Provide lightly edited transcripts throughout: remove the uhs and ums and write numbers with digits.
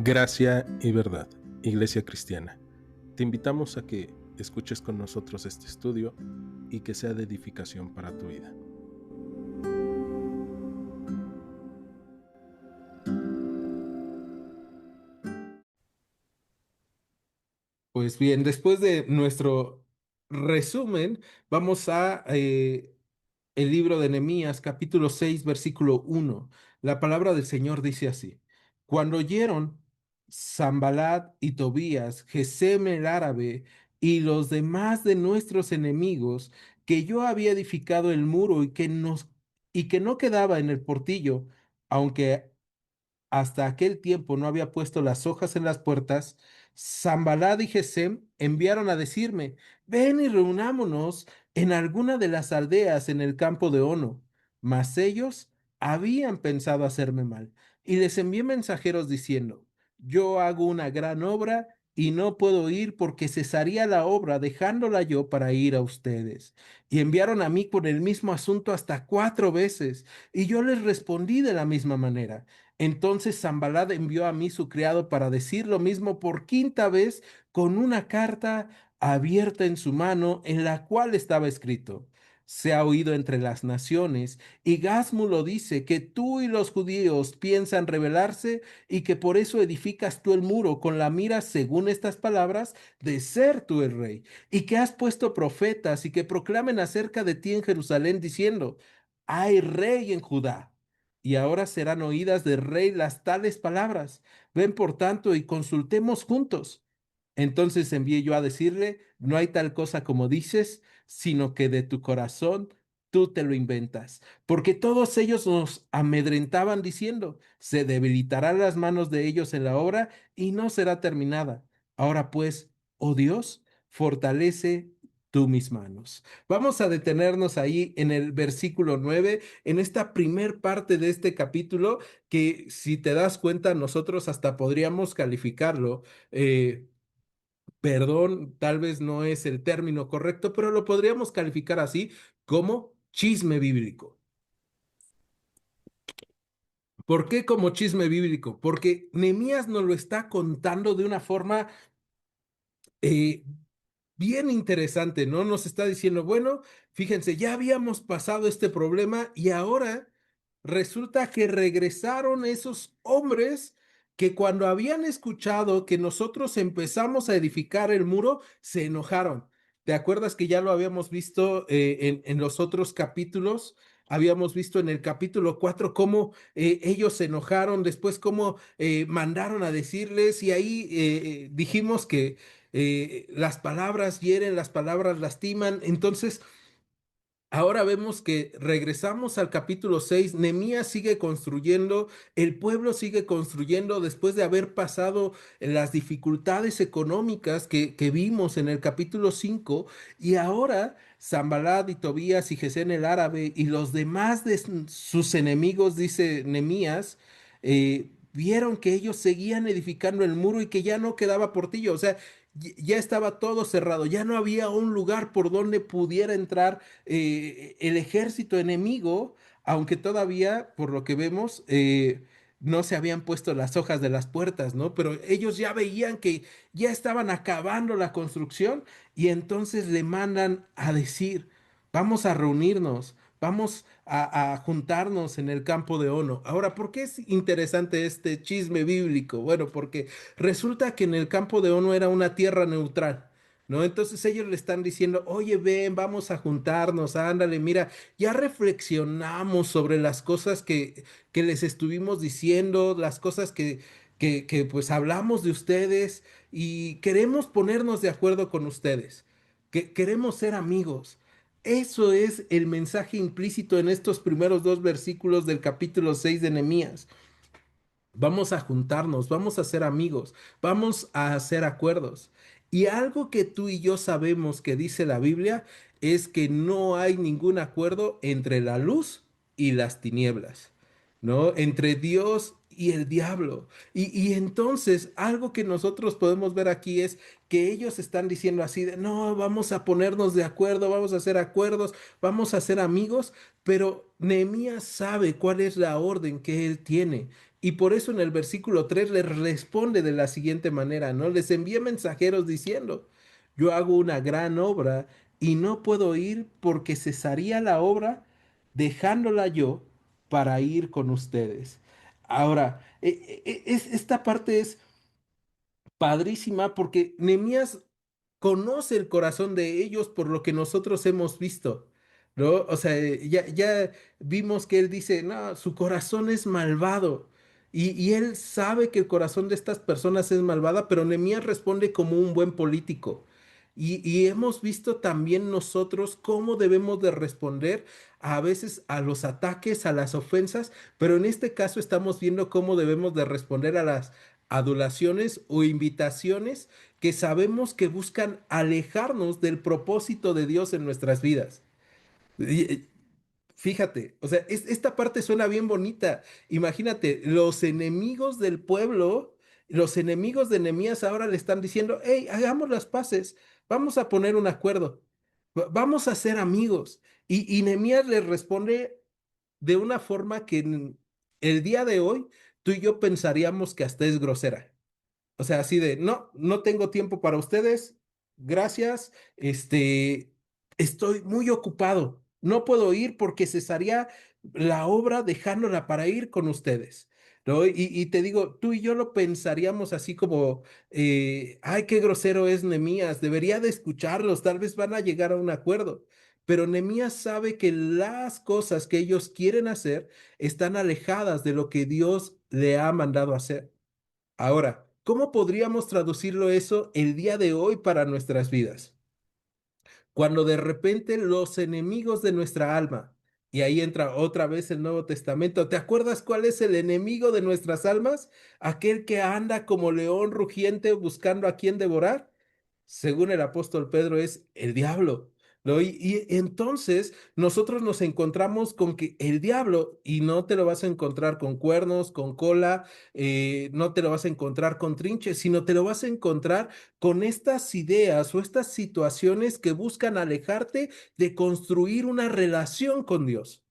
Gracia y verdad, Iglesia Cristiana. Te invitamos a que escuches con nosotros este estudio y que sea de edificación para tu vida. Pues bien, después de nuestro resumen, vamos a el libro de Nehemías, capítulo 6, versículo 1. La palabra del Señor dice así: Cuando oyeron Sanballat y Tobías, Gesem el árabe y los demás de nuestros enemigos, que yo había edificado el muro y que no quedaba en el portillo, aunque hasta aquel tiempo no había puesto las hojas en las puertas, Sanballat y Gesem enviaron a decirme: ven y reunámonos en alguna de las aldeas en el campo de Ono. Mas ellos habían pensado hacerme mal, y les envié mensajeros diciendo: yo hago una gran obra y no puedo ir, porque cesaría la obra dejándola yo para ir a ustedes. Y enviaron a mí con el mismo asunto hasta 4 veces, y yo les respondí de la misma manera. Entonces Sanballat envió a mí su criado para decir lo mismo por quinta vez, con una carta abierta en su mano, en la cual estaba escrito: se ha oído entre las naciones, y Gásmulo dice que tú y los judíos piensan rebelarse, y que por eso edificas tú el muro con la mira, según estas palabras, de ser tú el rey, y que has puesto profetas y que proclamen acerca de ti en Jerusalén diciendo: hay rey en Judá. Y ahora serán oídas del rey las tales palabras. Ven por tanto y consultemos juntos. Entonces envié yo a decirle: no hay tal cosa como dices, sino que de tu corazón tú te lo inventas. Porque todos ellos nos amedrentaban diciendo: se debilitarán las manos de ellos en la obra y no será terminada. Ahora pues, oh Dios, fortalece tú mis manos. Vamos a detenernos ahí en el versículo 9, en esta primer parte de este capítulo, que si te das cuenta, nosotros hasta podríamos calificarlo. Perdón, tal vez no es el término correcto, pero lo podríamos calificar así, como chisme bíblico. ¿Por qué como chisme bíblico? Porque Nehemías nos lo está contando de una forma eh, bien interesante, ¿no? Nos está diciendo: bueno, fíjense, ya habíamos pasado este problema y ahora resulta que regresaron esos hombres que, cuando habían escuchado que nosotros empezamos a edificar el muro, se enojaron. ¿Te acuerdas que ya lo habíamos visto en los otros capítulos? Habíamos visto en el capítulo 4 cómo ellos se enojaron, después cómo mandaron a decirles, y ahí dijimos que las palabras hieren, las palabras lastiman. Entonces, ahora vemos que regresamos al capítulo 6. Nehemías sigue construyendo, el pueblo sigue construyendo después de haber pasado las dificultades económicas que vimos en el capítulo 5, y ahora Sanballat y Tobías y Gesén el árabe y los demás de sus enemigos, dice Nehemías, vieron que ellos seguían edificando el muro y que ya no quedaba portillo. O sea, ya estaba todo cerrado, ya no había un lugar por donde pudiera entrar el ejército enemigo, aunque todavía, por lo que vemos, no se habían puesto las hojas de las puertas, ¿no? Pero ellos ya veían que ya estaban acabando la construcción, y entonces le mandan a decir: vamos a reunirnos, vamos a juntarnos en el campo de Ono. Ahora, ¿por qué es interesante este chisme bíblico? Bueno, porque resulta que en el campo de Ono era una tierra neutral, ¿no? Entonces ellos le están diciendo: oye, ven, vamos a juntarnos, ándale, mira, ya reflexionamos sobre las cosas que les estuvimos diciendo, las cosas que pues hablamos de ustedes, y queremos ponernos de acuerdo con ustedes, que queremos ser amigos. Eso es el mensaje implícito en estos primeros dos versículos del capítulo 6 de Nehemías. Vamos a juntarnos, vamos a ser amigos, vamos a hacer acuerdos. Y algo que tú y yo sabemos que dice la Biblia es que no hay ningún acuerdo entre la luz y las tinieblas, ¿no? Entre Dios y el diablo. Y entonces algo que nosotros podemos ver aquí es que ellos están diciendo así de: no, vamos a ponernos de acuerdo, vamos a hacer acuerdos, vamos a ser amigos, pero Nehemías sabe cuál es la orden que él tiene. Y por eso en el versículo 3 les responde de la siguiente manera, ¿no? Les envié mensajeros diciendo, yo hago una gran obra y no puedo ir porque cesaría la obra dejándola yo para ir con ustedes. Ahora, esta parte es padrísima porque Nehemías conoce el corazón de ellos por lo que nosotros hemos visto, ¿no? O sea, ya vimos que él dice, no, su corazón es malvado. Y él sabe que el corazón de estas personas es malvada, pero Nehemías responde como un buen político. Y hemos visto también nosotros cómo debemos de responder a veces a los ataques, a las ofensas, pero en este caso estamos viendo cómo debemos de responder a las adulaciones o invitaciones que sabemos que buscan alejarnos del propósito de Dios en nuestras vidas. Y, fíjate, o sea, esta parte suena bien bonita. Imagínate, los enemigos del pueblo, los enemigos de Nehemías ahora le están diciendo, hey, hagamos las paces, vamos a poner un acuerdo, vamos a ser amigos. Y Nehemías les responde de una forma que en el día de hoy tú y yo pensaríamos que hasta es grosera. O sea, así de, no, no tengo tiempo para ustedes, gracias, estoy muy ocupado, no puedo ir porque cesaría la obra dejándola para ir con ustedes, ¿no? Y te digo, tú y yo lo pensaríamos así como, ay, qué grosero es Nemías, debería de escucharlos, tal vez van a llegar a un acuerdo. Pero Nemías sabe que las cosas que ellos quieren hacer están alejadas de lo que Dios le ha mandado hacer. Ahora, ¿cómo podríamos traducirlo eso el día de hoy para nuestras vidas? Cuando de repente los enemigos de nuestra alma, y ahí entra otra vez el Nuevo Testamento, ¿te acuerdas cuál es el enemigo de nuestras almas? Aquel que anda como león rugiente buscando a quien devorar, según el apóstol Pedro, es el diablo, ¿no? Y entonces nosotros nos encontramos con que el diablo, y no te lo vas a encontrar con cuernos, con cola, no te lo vas a encontrar con trinches, sino te lo vas a encontrar con estas ideas o estas situaciones que buscan alejarte de construir una relación con Dios.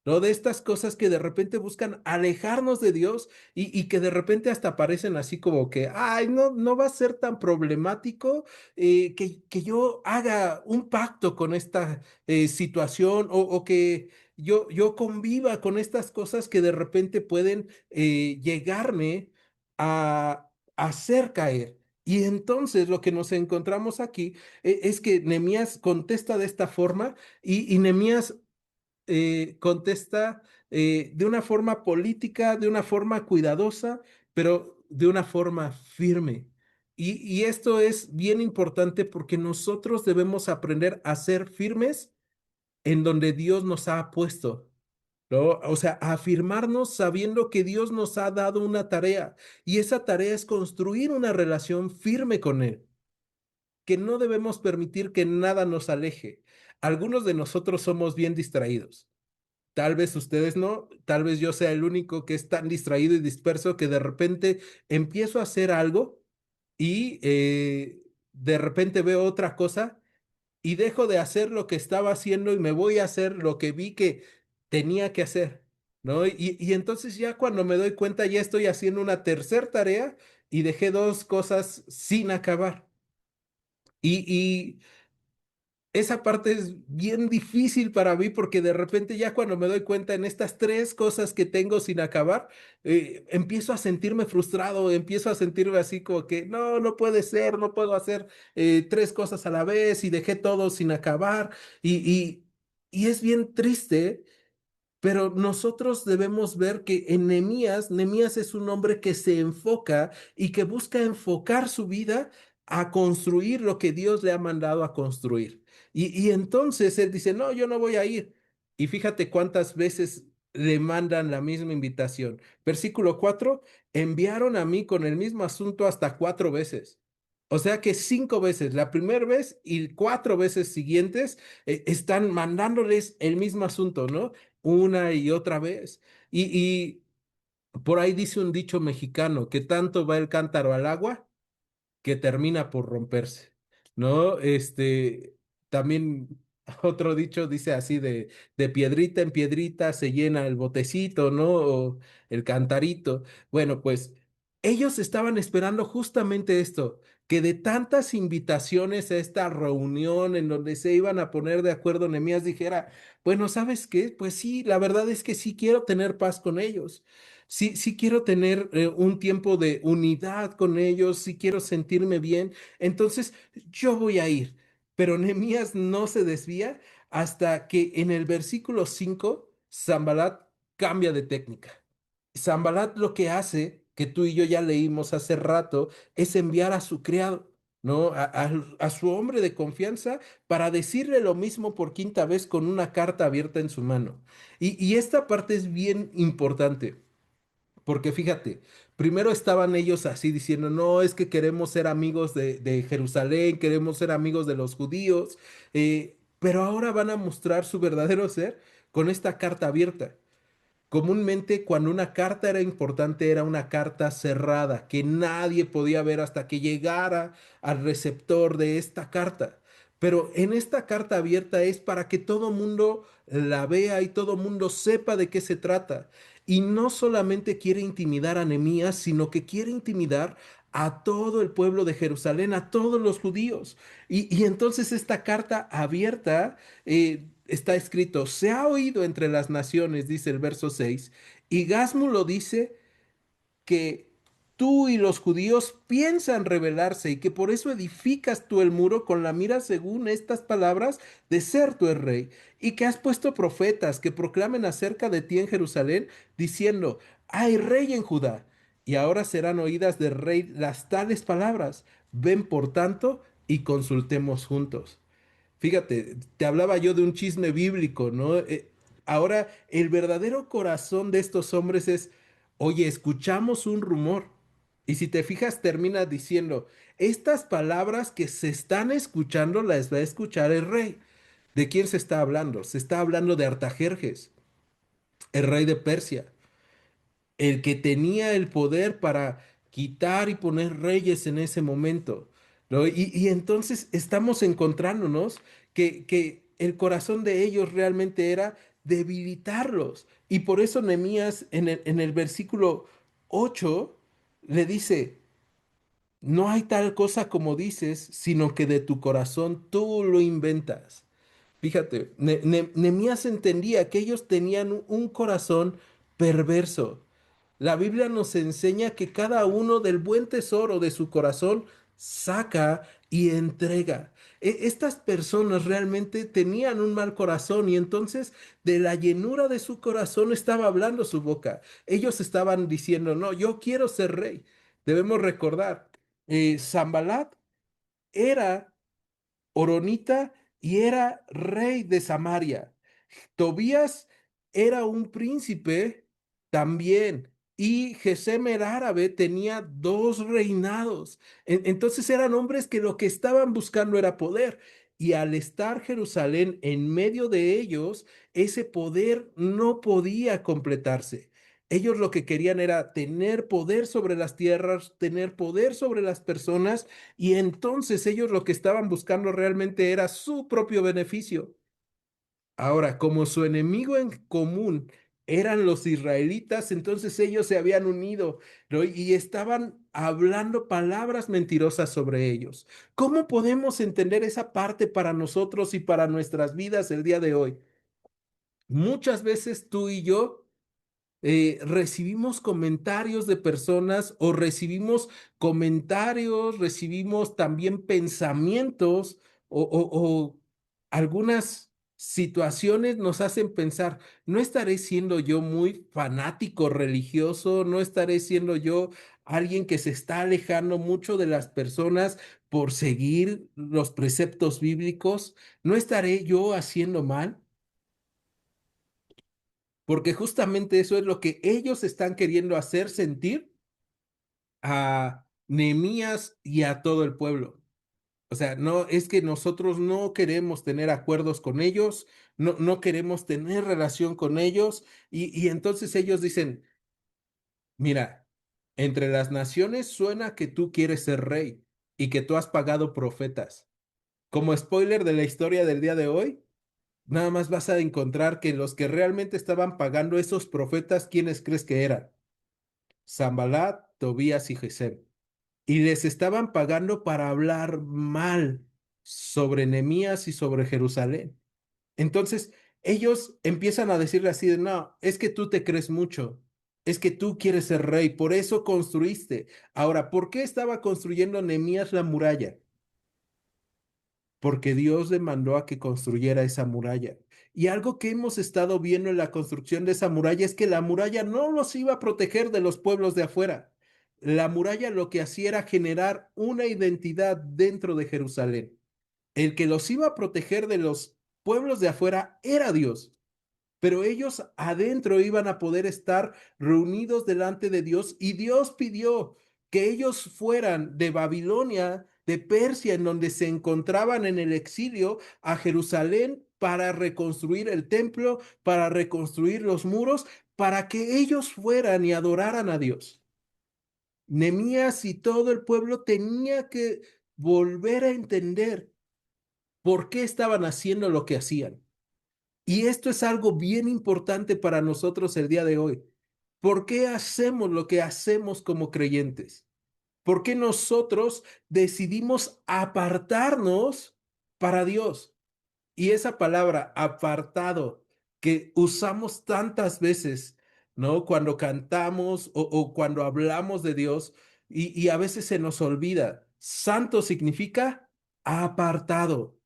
¿No? De estas cosas que de repente buscan alejarnos de Dios y que de repente hasta parecen así como que, ay, no, no va a ser tan problemático que yo haga un pacto con esta situación o que yo conviva con estas cosas que de repente pueden llegarme a hacer caer. Y entonces lo que nos encontramos aquí es que Nehemías contesta de esta forma y Nehemías contesta de una forma política, de una forma cuidadosa, pero de una forma firme. Y esto es bien importante porque nosotros debemos aprender a ser firmes en donde Dios nos ha puesto, ¿no? O sea, a afirmarnos sabiendo que Dios nos ha dado una tarea y esa tarea es construir una relación firme con Él, que no debemos permitir que nada nos aleje. Algunos de nosotros somos bien distraídos. Tal vez ustedes no, tal vez yo sea el único que es tan distraído y disperso que de repente empiezo a hacer algo y de repente veo otra cosa y dejo de hacer lo que estaba haciendo y me voy a hacer lo que vi que tenía que hacer, ¿no? Y entonces ya cuando me doy cuenta ya estoy haciendo una tercera tarea y dejé dos cosas sin acabar. Y esa parte es bien difícil para mí porque de repente ya cuando me doy cuenta en estas tres cosas que tengo sin acabar, empiezo a sentirme frustrado, empiezo a sentirme así como que no, no puede ser, no puedo hacer tres cosas a la vez y dejé todo sin acabar y es bien triste, pero nosotros debemos ver que en Nehemías es un hombre que se enfoca y que busca enfocar su vida a construir lo que Dios le ha mandado a construir. Y entonces él dice, no, yo no voy a ir. Y fíjate cuántas veces le mandan la misma invitación. Versículo 4: enviaron a mí con el mismo asunto hasta 4 veces. O sea que 5 veces, la primera vez y 4 veces siguientes, están mandándoles el mismo asunto, ¿no? Una y otra vez. Y por ahí dice un dicho mexicano, que tanto va el cántaro al agua que termina por romperse, ¿no? También Otro dicho dice así de piedrita en piedrita se llena el botecito, ¿no? O el cantarito. Bueno, pues ellos estaban esperando justamente esto, que de tantas invitaciones a esta reunión en donde se iban a poner de acuerdo, Nehemías dijera, bueno, ¿sabes qué? Pues sí, la verdad es que sí quiero tener paz con ellos. Sí, sí quiero tener un tiempo de unidad con ellos, sí quiero sentirme bien. Entonces, yo voy a ir. Pero Nehemías no se desvía hasta que en el versículo 5 Sanballat cambia de técnica. Sanballat lo que hace, que tú y yo ya leímos hace rato, es enviar a su criado, ¿no? A su hombre de confianza para decirle lo mismo por quinta vez con una carta abierta en su mano. Y esta parte es bien importante. Porque fíjate, primero estaban ellos así diciendo, no, es que queremos ser amigos de Jerusalén, queremos ser amigos de los judíos, pero ahora van a mostrar su verdadero ser con esta carta abierta. Comúnmente cuando una carta era importante era una carta cerrada que nadie podía ver hasta que llegara al receptor de esta carta. Pero en esta carta abierta es para que todo mundo la vea y todo mundo sepa de qué se trata. Y no solamente quiere intimidar a Nehemías, sino que quiere intimidar a todo el pueblo de Jerusalén, a todos los judíos. Y entonces esta carta abierta está escrito, se ha oído entre las naciones, dice el verso 6 y Gasmu lo dice que tú y los judíos piensan rebelarse y que por eso edificas tú el muro con la mira según estas palabras de ser tú el rey y que has puesto profetas que proclamen acerca de ti en Jerusalén diciendo, hay rey en Judá y ahora serán oídas del rey las tales palabras. Ven por tanto y consultemos juntos. Fíjate, te hablaba yo de un chisme bíblico, ¿no? Ahora, el verdadero corazón de estos hombres es, oye, escuchamos un rumor. Y si te fijas, termina diciendo, estas palabras que se están escuchando las va a escuchar el rey. ¿De quién se está hablando? Se está hablando de Artajerjes, el rey de Persia, el que tenía el poder para quitar y poner reyes en ese momento, ¿no? Y entonces estamos encontrándonos que el corazón de ellos realmente era debilitarlos. Y por eso Nehemías en el versículo 8 le dice, no hay tal cosa como dices, sino que de tu corazón tú lo inventas. Fíjate, Nehemías entendía que ellos tenían un corazón perverso. La Biblia nos enseña que cada uno del buen tesoro de su corazón saca y entrega. Estas personas realmente tenían un mal corazón y entonces de la llenura de su corazón estaba hablando su boca. Ellos estaban diciendo, no, yo quiero ser rey. Debemos recordar, Zambalat era Oronita y era rey de Samaria. Tobías era un príncipe también. Y Gesem el árabe tenía dos reinados. Entonces eran hombres que lo que estaban buscando era poder. Y al estar Jerusalén en medio de ellos, ese poder no podía completarse. Ellos lo que querían era tener poder sobre las tierras, tener poder sobre las personas, y entonces ellos lo que estaban buscando realmente era su propio beneficio. Ahora, como su enemigo en común eran los israelitas, entonces ellos se habían unido, ¿no? Y estaban hablando palabras mentirosas sobre ellos. ¿Cómo podemos entender esa parte para nosotros y para nuestras vidas el día de hoy? Muchas veces tú y yo recibimos comentarios de personas o recibimos comentarios, recibimos también pensamientos o algunas situaciones nos hacen pensar, ¿no estaré siendo yo muy fanático religioso? ¿No estaré siendo yo alguien que se está alejando mucho de las personas por seguir los preceptos bíblicos? ¿No estaré yo haciendo mal? Porque justamente eso es lo que ellos están queriendo hacer sentir a Nehemías y a todo el pueblo. O sea, no es que nosotros no queremos tener acuerdos con ellos, no queremos tener relación con ellos, y entonces ellos dicen, mira, entre las naciones suena que tú quieres ser rey y que tú has pagado profetas. Como spoiler de la historia del día de hoy, nada más vas a encontrar que los que realmente estaban pagando esos profetas, ¿quiénes crees que eran? Sanballat, Tobías y Gesem. Y les estaban pagando para hablar mal sobre Nehemías y sobre Jerusalén. Entonces, ellos empiezan a decirle así de, no, es que tú te crees mucho, es que tú quieres ser rey, por eso construiste. Ahora, ¿por qué estaba construyendo Nehemías la muralla? Porque Dios le mandó a que construyera esa muralla. Y algo que hemos estado viendo en la construcción de esa muralla es que la muralla no los iba a proteger de los pueblos de afuera. La muralla lo que hacía era generar una identidad dentro de Jerusalén. El que los iba a proteger de los pueblos de afuera era Dios, pero ellos adentro iban a poder estar reunidos delante de Dios y Dios pidió que ellos fueran de Babilonia, de Persia, en donde se encontraban en el exilio, a Jerusalén para reconstruir el templo, para reconstruir los muros, para que ellos fueran y adoraran a Dios. Nehemías y todo el pueblo tenía que volver a entender por qué estaban haciendo lo que hacían. Y esto es algo bien importante para nosotros el día de hoy. ¿Por qué hacemos lo que hacemos como creyentes? ¿Por qué nosotros decidimos apartarnos para Dios? Y esa palabra apartado que usamos tantas veces, ¿no? Cuando cantamos o cuando hablamos de Dios y a veces se nos olvida. Santo significa apartado.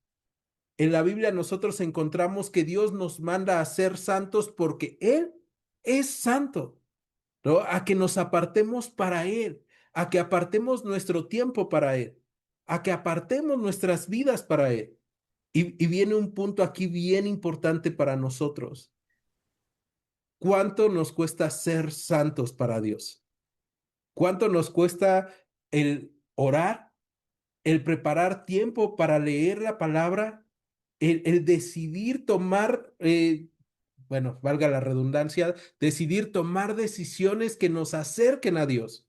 En la Biblia nosotros encontramos que Dios nos manda a ser santos porque Él es santo, ¿no? A que nos apartemos para Él, a que apartemos nuestro tiempo para Él, a que apartemos nuestras vidas para Él. Y viene un punto aquí bien importante para nosotros. ¿Cuánto nos cuesta ser santos para Dios? ¿Cuánto nos cuesta el orar, el preparar tiempo para leer la palabra, el decidir tomar, bueno, valga la redundancia, decidir tomar decisiones que nos acerquen a Dios?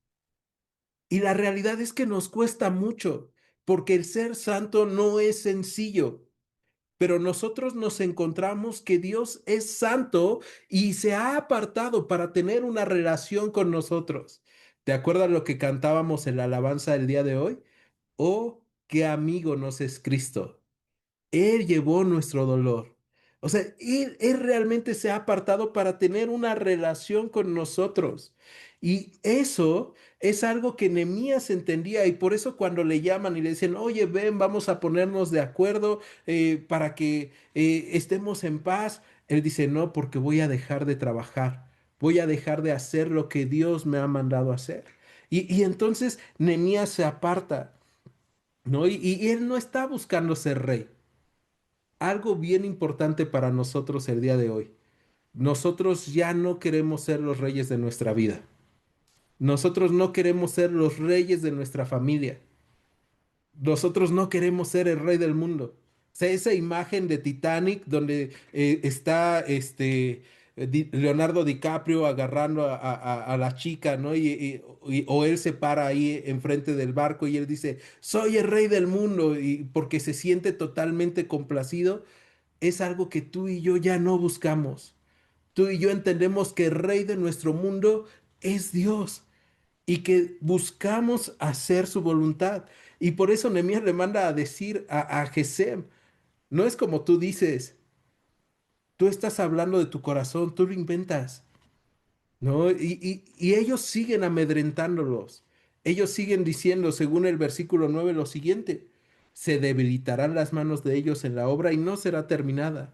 Y la realidad es que nos cuesta mucho, porque el ser santo no es sencillo. Pero nosotros nos encontramos que Dios es santo y se ha apartado para tener una relación con nosotros. ¿Te acuerdas lo que cantábamos en la alabanza del día de hoy? Oh, qué amigo nos es Cristo. Él llevó nuestro dolor. O sea, él realmente se ha apartado para tener una relación con nosotros. Y eso es algo que Nehemías entendía y por eso cuando le llaman y le dicen, oye, ven, vamos a ponernos de acuerdo para que estemos en paz, él dice, no, porque voy a dejar de trabajar, voy a dejar de hacer lo que Dios me ha mandado hacer. Y entonces Nehemías se aparta, ¿no? Y él no está buscando ser rey. Algo bien importante para nosotros el día de hoy. Nosotros ya no queremos ser los reyes de nuestra vida. Nosotros no queremos ser los reyes de nuestra familia. Nosotros no queremos ser el rey del mundo. O sea, esa imagen de Titanic donde está Leonardo DiCaprio agarrando a la chica, ¿no? O él se para ahí enfrente del barco y él dice, soy el rey del mundo, y porque se siente totalmente complacido, es algo que tú y yo ya no buscamos. Tú y yo entendemos que el rey de nuestro mundo es Dios y que buscamos hacer su voluntad. Y por eso Nehemías le manda a decir a Gesem, no es como tú dices, tú estás hablando de tu corazón, tú lo inventas, ¿no? Y ellos siguen amedrentándolos. Ellos siguen diciendo, según el versículo 9 lo siguiente, se debilitarán las manos de ellos en la obra y no será terminada.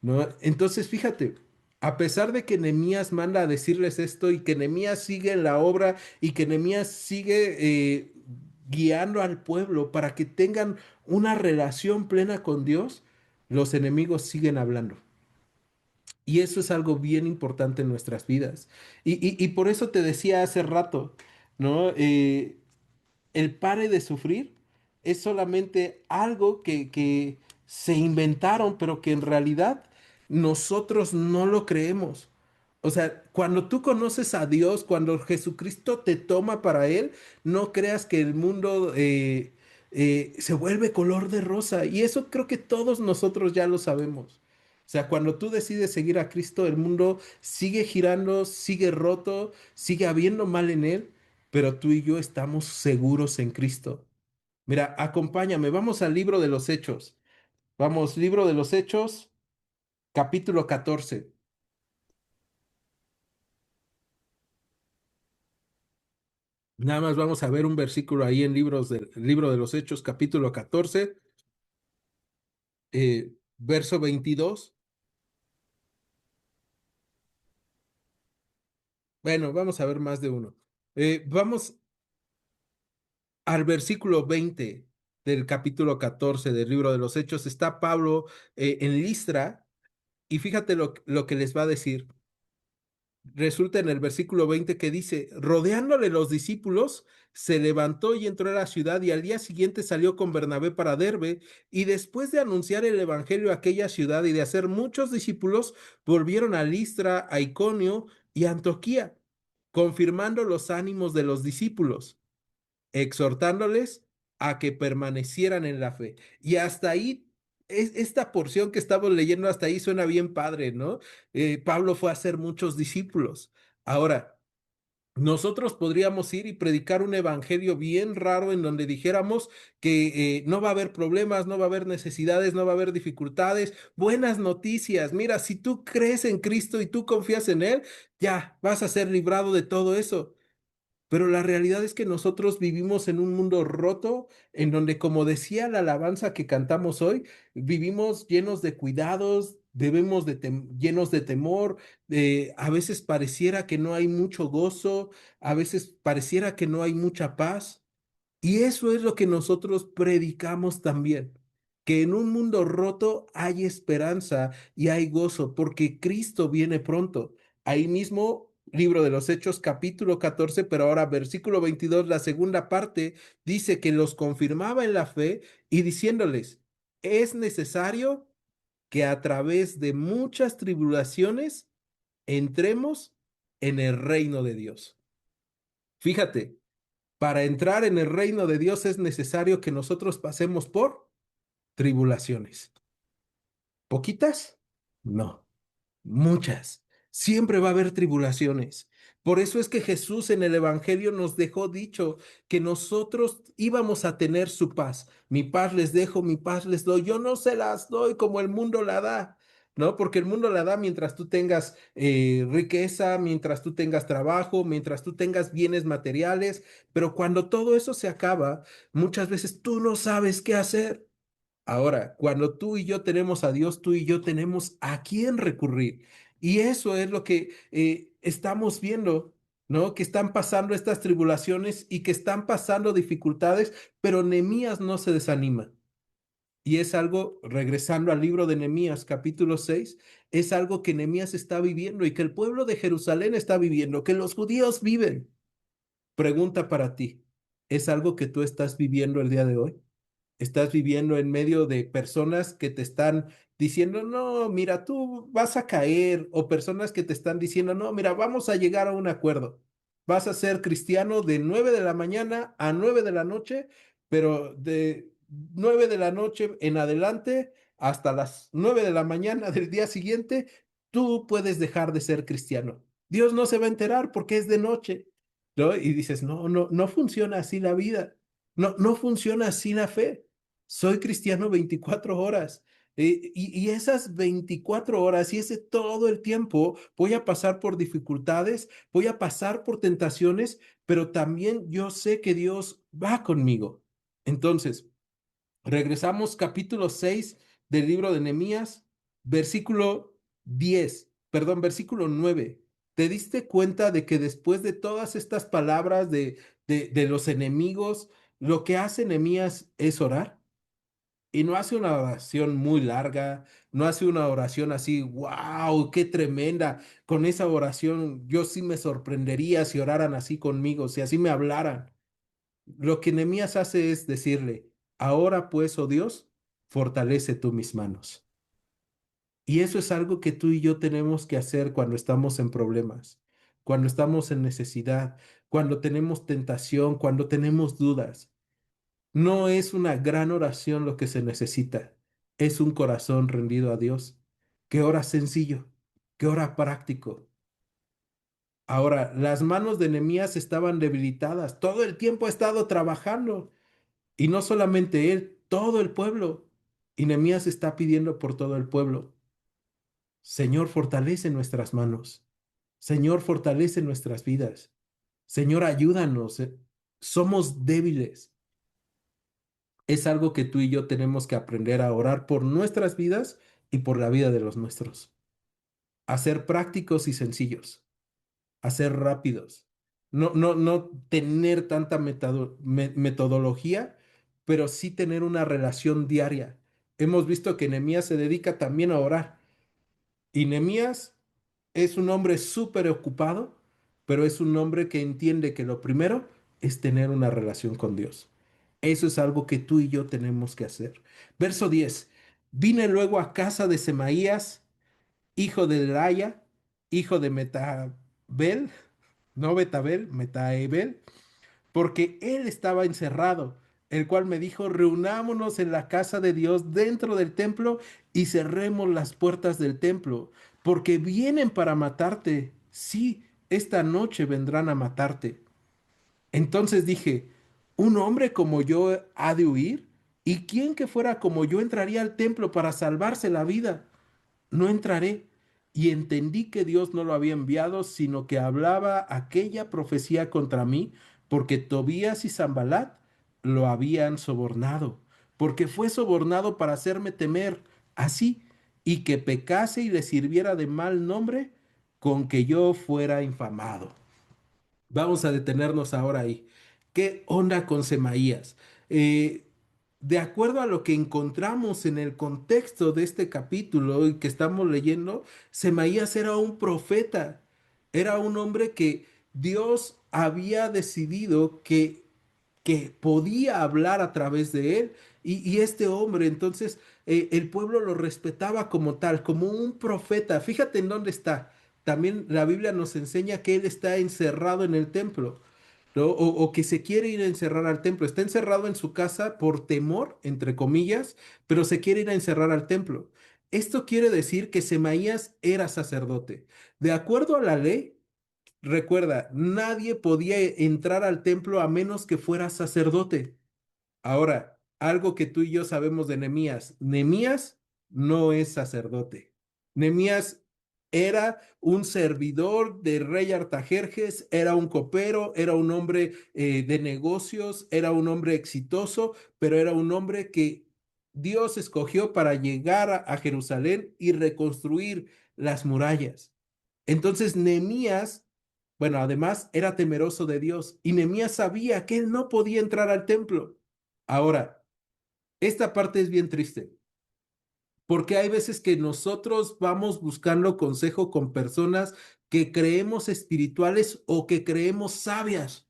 ¿No? Entonces, fíjate, a pesar de que Nehemías manda a decirles esto y que Nehemías sigue en la obra y que Nehemías sigue guiando al pueblo para que tengan una relación plena con Dios, los enemigos siguen hablando. Y eso es algo bien importante en nuestras vidas. Y por eso te decía hace rato, ¿no? El pare de sufrir es solamente algo que se inventaron, pero que en realidad nosotros no lo creemos. O sea, cuando tú conoces a Dios, cuando Jesucristo te toma para Él, no creas que el mundo se vuelve color de rosa. Y eso creo que todos nosotros ya lo sabemos. O sea, cuando tú decides seguir a Cristo, el mundo sigue girando, sigue roto, sigue habiendo mal en él, pero tú y yo estamos seguros en Cristo. Mira, acompáñame, vamos al libro de los Hechos. Vamos, libro de los Hechos, capítulo 14. Nada más vamos a ver un versículo ahí en libros del libro de los Hechos, capítulo 14, verso 22. Bueno, vamos a ver más de uno. Vamos al versículo 20 del capítulo 14 del libro de los Hechos. Está Pablo en Listra y fíjate lo que les va a decir. Resulta en el versículo 20 que dice, rodeándole los discípulos, se levantó y entró a la ciudad y al día siguiente salió con Bernabé para Derbe y después de anunciar el evangelio a aquella ciudad y de hacer muchos discípulos, volvieron a Listra, a Iconio y a Antioquía, confirmando los ánimos de los discípulos, exhortándoles a que permanecieran en la fe. Y hasta ahí, esta porción que estamos leyendo hasta ahí suena bien padre, ¿no? Pablo fue a hacer muchos discípulos. Ahora, nosotros podríamos ir y predicar un evangelio bien raro en donde dijéramos que no va a haber problemas, no va a haber necesidades, no va a haber dificultades, buenas noticias. Mira, si tú crees en Cristo y tú confías en Él, ya vas a ser librado de todo eso. Pero la realidad es que nosotros vivimos en un mundo roto, en donde, como decía la alabanza que cantamos hoy, vivimos llenos de cuidados, llenos de temor, a veces pareciera que no hay mucho gozo, a veces pareciera que no hay mucha paz. Y eso es lo que nosotros predicamos también, que en un mundo roto hay esperanza y hay gozo, porque Cristo viene pronto. Ahí mismo, libro de los Hechos, capítulo 14, pero ahora versículo 22, la segunda parte, dice que los confirmaba en la fe y diciéndoles, es necesario que a través de muchas tribulaciones entremos en el reino de Dios. Fíjate. Para entrar en el reino de Dios es necesario que nosotros pasemos por tribulaciones. ¿Poquitas? No, muchas. Siempre va a haber tribulaciones. Por eso es que Jesús en el Evangelio nos dejó dicho que nosotros íbamos a tener su paz. Mi paz les dejo, mi paz les doy. Yo no se las doy como el mundo la da, ¿no? Porque el mundo la da mientras tú tengas riqueza, mientras tú tengas trabajo, mientras tú tengas bienes materiales. Pero cuando todo eso se acaba, muchas veces tú no sabes qué hacer. Ahora, cuando tú y yo tenemos a Dios, tú y yo tenemos a quién recurrir. Y eso es lo que estamos viendo, ¿no? Que están pasando estas tribulaciones y que están pasando dificultades, pero Nehemías no se desanima. Y es algo, regresando al libro de Nehemías, capítulo 6, es algo que Nehemías está viviendo y que el pueblo de Jerusalén está viviendo, que los judíos viven. Pregunta para ti, ¿es algo que tú estás viviendo el día de hoy? Estás viviendo en medio de personas que te están diciendo, no, mira, tú vas a caer, o personas que te están diciendo, no, mira, vamos a llegar a un acuerdo. Vas a ser cristiano de 9 de la mañana a 9 de la noche, pero de 9 de la noche en adelante hasta las 9 de la mañana del día siguiente, tú puedes dejar de ser cristiano. Dios no se va a enterar porque es de noche, ¿no? Y dices, no, no, no funciona así la vida. No, no funciona así la fe. Soy cristiano 24 horas. Y esas 24 horas y ese todo el tiempo voy a pasar por dificultades, voy a pasar por tentaciones, pero también yo sé que Dios va conmigo. Entonces, regresamos capítulo 6 del libro de Nehemías, versículo 10, perdón, versículo 9. ¿Te diste cuenta de que después de todas estas palabras de los enemigos, lo que hace Nehemías es orar? Y no hace una oración muy larga, no hace una oración así, wow, qué tremenda. Con esa oración yo sí me sorprendería si oraran así conmigo, si así me hablaran. Lo que Nehemías hace es decirle, ahora pues, oh Dios, fortalece tú mis manos. Y eso es algo que tú y yo tenemos que hacer cuando estamos en problemas, cuando estamos en necesidad, cuando tenemos tentación, cuando tenemos dudas. No es una gran oración lo que se necesita, es un corazón rendido a Dios, que ora sencillo, que ora práctico. Ahora, las manos de Nehemías estaban debilitadas, todo el tiempo ha estado trabajando, y no solamente él, todo el pueblo. Y Nehemías está pidiendo por todo el pueblo. Señor, fortalece nuestras manos. Señor, fortalece nuestras vidas. Señor, ayúdanos. Somos débiles. Es algo que tú y yo tenemos que aprender a orar por nuestras vidas y por la vida de los nuestros. A ser prácticos y sencillos, a ser rápidos. No tener tanta metodología, pero sí tener una relación diaria. Hemos visto que Nehemías se dedica también a orar. Y Nehemías es un hombre súper ocupado, pero es un hombre que entiende que lo primero es tener una relación con Dios. Eso es algo que tú y yo tenemos que hacer. Verso 10. Vine luego a casa de Semaías, hijo de Delaya, hijo de Metabel, no Betabel, Metaebel, porque él estaba encerrado, el cual me dijo, reunámonos en la casa de Dios dentro del templo y cerremos las puertas del templo, porque vienen para matarte. Sí, esta noche vendrán a matarte. Entonces dije, ¿un hombre como yo ha de huir? ¿Y quién que fuera como yo entraría al templo para salvarse la vida? No entraré. Y entendí que Dios no lo había enviado, sino que hablaba aquella profecía contra mí, porque Tobías y Sanbalat lo habían sobornado, porque fue sobornado para hacerme temer, así, y que pecase y le sirviera de mal nombre, con que yo fuera infamado. Vamos a detenernos ahora ahí. ¿Qué onda con Semaías? Eh, de acuerdo a lo que encontramos en el contexto de este capítulo y que estamos leyendo, Semaías era un profeta, era un hombre que Dios había decidido que podía hablar a través de él. Y este hombre, entonces, el pueblo lo respetaba como tal, como un profeta. Fíjate en dónde está. También la Biblia nos enseña que él está encerrado en el templo, ¿no? O que se quiere ir a encerrar al templo. Está encerrado en su casa por temor, entre comillas, pero se quiere ir a encerrar al templo. Esto quiere decir que Semaías era sacerdote. De acuerdo a la ley, recuerda, nadie podía entrar al templo a menos que fuera sacerdote. Ahora, algo que tú y yo sabemos de Nehemías, Nehemías no es sacerdote. Nehemías era un servidor del rey Artajerjes, era un copero, era un hombre de negocios, era un hombre exitoso, pero era un hombre que Dios escogió para llegar a Jerusalén y reconstruir las murallas. Entonces, Nehemías, bueno, además era temeroso de Dios y Nehemías sabía que él no podía entrar al templo. Ahora, esta parte es bien triste, porque hay veces que nosotros vamos buscando consejo con personas que creemos espirituales o que creemos sabias.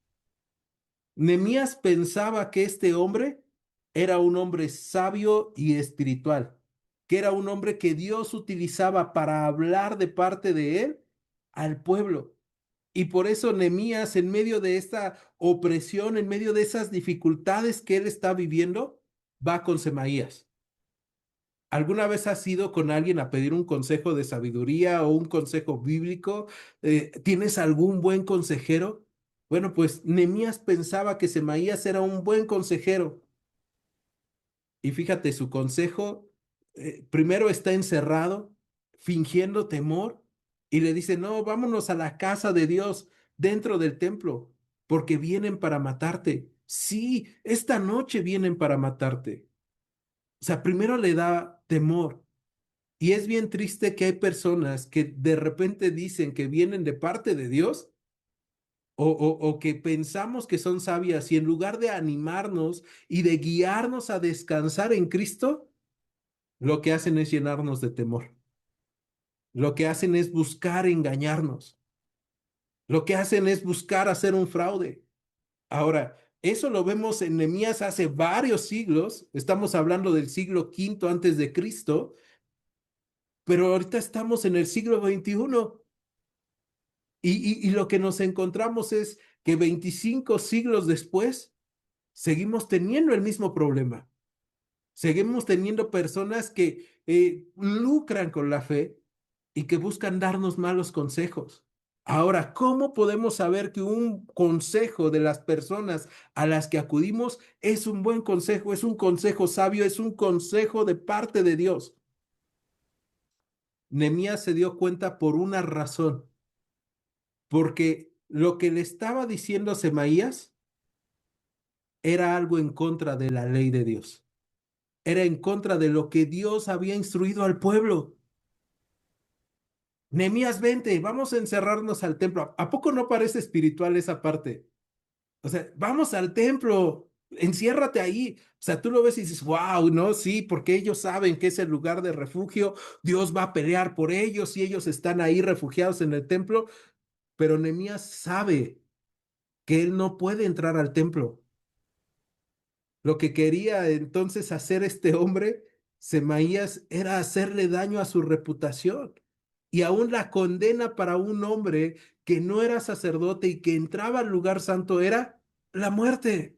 Nehemías pensaba que este hombre era un hombre sabio y espiritual, que era un hombre que Dios utilizaba para hablar de parte de él al pueblo. Y por eso Nehemías, en medio de esta opresión, en medio de esas dificultades que él está viviendo, va con Semaías. ¿Alguna vez has ido con alguien a pedir un consejo de sabiduría o un consejo bíblico? ¿Tienes algún buen consejero? Bueno, pues Nehemías pensaba que Semaías era un buen consejero. Y fíjate, su consejo, primero está encerrado, fingiendo temor, y le dice, no, vámonos a la casa de Dios dentro del templo, porque vienen para matarte. Sí, esta noche vienen para matarte. O sea, primero le da temor. Y es bien triste que hay personas que de repente dicen que vienen de parte de Dios o que pensamos que son sabias y en lugar de animarnos y de guiarnos a descansar en Cristo, lo que hacen es llenarnos de temor. Lo que hacen es buscar engañarnos. Lo que hacen es buscar hacer un fraude. Ahora, eso lo vemos en Nehemías hace varios siglos. Estamos hablando del siglo quinto antes de Cristo, pero ahorita estamos en el siglo XXI. Y lo que nos encontramos es que 25 siglos después seguimos teniendo el mismo problema. Seguimos teniendo personas lucran con la fe y que buscan darnos malos consejos. Ahora, ¿cómo podemos saber que un consejo de las personas a las que acudimos es un buen consejo, es un consejo sabio, es un consejo de parte de Dios? Nehemías se dio cuenta por una razón, porque lo que le estaba diciendo a Semaías era algo en contra de la ley de Dios, era en contra de lo que Dios había instruido al pueblo. Nehemías, vente, vamos a encerrarnos al templo. ¿A poco no parece espiritual esa parte? O sea, vamos al templo, enciérrate ahí. O sea, tú lo ves y dices, wow, no, sí, porque ellos saben que es el lugar de refugio, Dios va a pelear por ellos y ellos están ahí refugiados en el templo, pero Nehemías sabe que él no puede entrar al templo. Lo que quería entonces hacer este hombre, Semaías, era hacerle daño a su reputación. Y aún la condena para un hombre que no era sacerdote y que entraba al lugar santo era la muerte.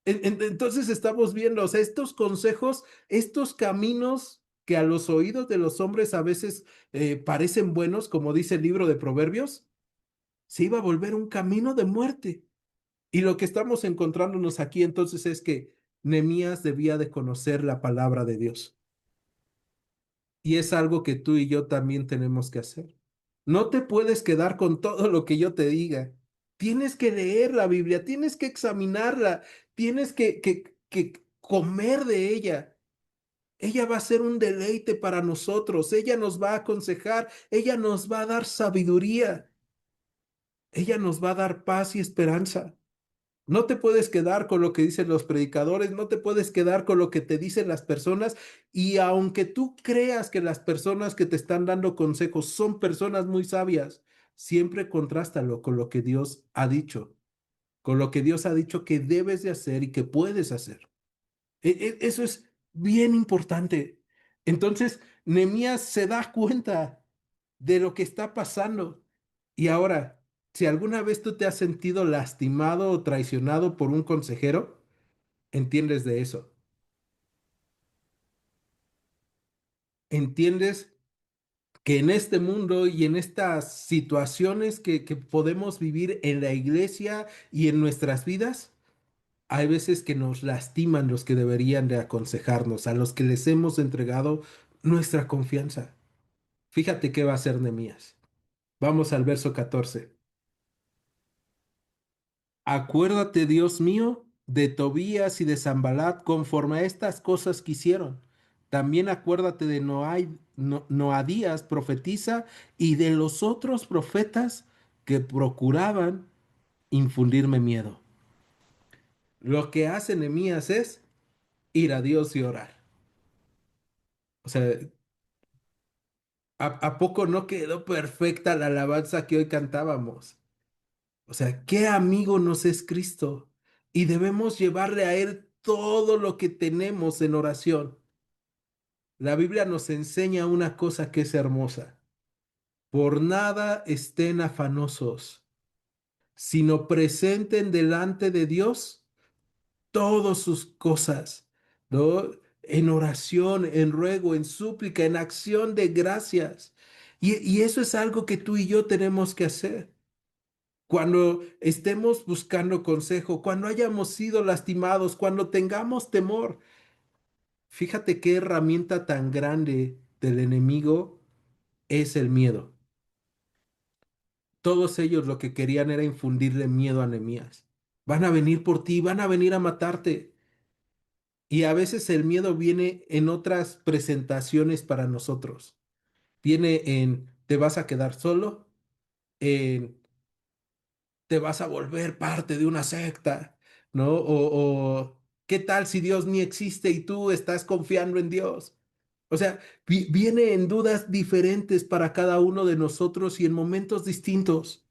Entonces estamos viendo, o sea, estos consejos, estos caminos que a los oídos de los hombres a veces parecen buenos, como dice el libro de Proverbios, se iba a volver un camino de muerte. Y lo que estamos encontrándonos aquí entonces es que Nehemías debía de conocer la palabra de Dios. Y es algo que tú y yo también tenemos que hacer. No te puedes quedar con todo lo que yo te diga. Tienes que leer la Biblia, tienes que examinarla, tienes que comer de ella. Ella va a ser un deleite para nosotros, ella nos va a aconsejar, ella nos va a dar sabiduría, ella nos va a dar paz y esperanza. No te puedes quedar con lo que dicen los predicadores, no te puedes quedar con lo que te dicen las personas. Y aunque tú creas que las personas que te están dando consejos son personas muy sabias, siempre contrástalo con lo que Dios ha dicho, con lo que Dios ha dicho que debes de hacer y que puedes hacer. Eso es bien importante. Entonces, Nehemías se da cuenta de lo que está pasando. Y ahora, si alguna vez tú te has sentido lastimado o traicionado por un consejero, entiendes de eso. Entiendes que en este mundo y en estas situaciones que podemos vivir en la iglesia y en nuestras vidas, hay veces que nos lastiman los que deberían de aconsejarnos, a los que les hemos entregado nuestra confianza. Fíjate qué va a hacer Nehemías. Vamos al verso 14. Acuérdate, Dios mío, de Tobías y de Sanballat conforme a estas cosas que hicieron. También acuérdate de Noadías, profetisa, y de los otros profetas que procuraban infundirme miedo. Lo que hace Nehemías es ir a Dios y orar. O sea, ¿a poco no quedó perfecta la alabanza que hoy cantábamos? O sea, qué amigo nos es Cristo. Y debemos llevarle a Él todo lo que tenemos en oración. La Biblia nos enseña una cosa que es hermosa. Por nada estén afanosos, sino presenten delante de Dios todas sus cosas, ¿no? En oración, en ruego, en súplica, en acción de gracias. Y eso es algo que tú y yo tenemos que hacer. Cuando estemos buscando consejo, cuando hayamos sido lastimados, cuando tengamos temor, fíjate qué herramienta tan grande del enemigo es el miedo. Todos ellos lo que querían era infundirle miedo a Nehemías. Van a venir por ti, van a venir a matarte. Y a veces el miedo viene en otras presentaciones para nosotros. Viene en te vas a quedar solo, en te vas a volver parte de una secta, ¿no? O ¿qué tal si Dios ni existe y tú estás confiando en Dios? O sea, viene en dudas diferentes para cada uno de nosotros y en momentos distintos.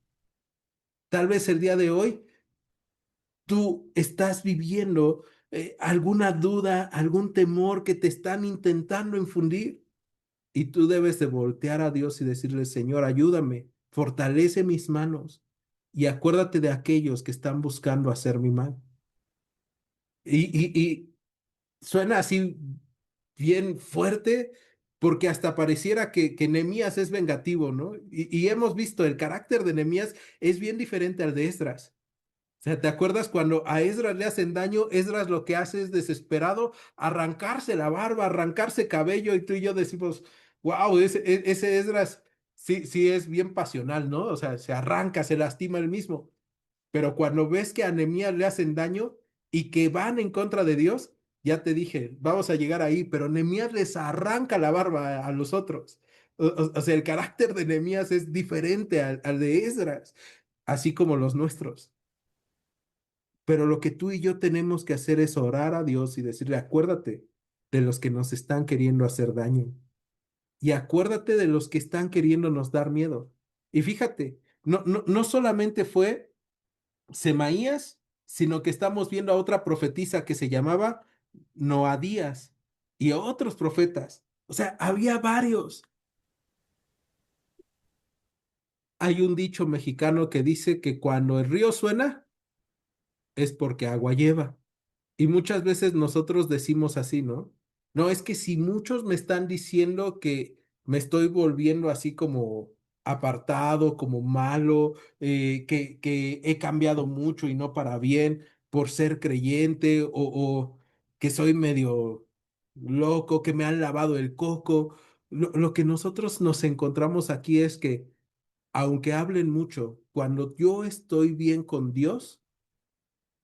Tal vez el día de hoy tú estás viviendo alguna duda, algún temor que te están intentando infundir y tú debes de voltear a Dios y decirle, Señor, ayúdame, fortalece mis manos y acuérdate de aquellos que están buscando hacer mi mal. Y suena así bien fuerte, porque hasta pareciera que Nehemías es vengativo, ¿no? Y hemos visto el carácter de Nehemías es bien diferente al de Esdras. O sea, ¿te acuerdas cuando a Esdras le hacen daño? Esdras lo que hace es desesperado arrancarse la barba, arrancarse cabello, y tú y yo decimos, wow, ese Esdras sí, sí es bien pasional, ¿no? O sea, se arranca, se lastima él mismo. Pero cuando ves que a Nehemías le hacen daño y que van en contra de Dios, ya te dije, vamos a llegar ahí, pero Nehemías les arranca la barba a los otros. O sea, el carácter de Nehemías es diferente al de Esdras, así como los nuestros. Pero lo que tú y yo tenemos que hacer es orar a Dios y decirle, acuérdate de los que nos están queriendo hacer daño y acuérdate de los que están queriéndonos dar miedo. Y fíjate, no solamente fue Semaías, sino que estamos viendo a otra profetisa que se llamaba Noadías y a otros profetas. O sea, había varios. Hay un dicho mexicano que dice que cuando el río suena es porque agua lleva. Y muchas veces nosotros decimos así, ¿no? No, es que si muchos me están diciendo que me estoy volviendo así como apartado, como malo, que he cambiado mucho y no para bien por ser creyente o que soy medio loco, que me han lavado el coco. Lo que nosotros nos encontramos aquí es que aunque hablen mucho, cuando yo estoy bien con Dios,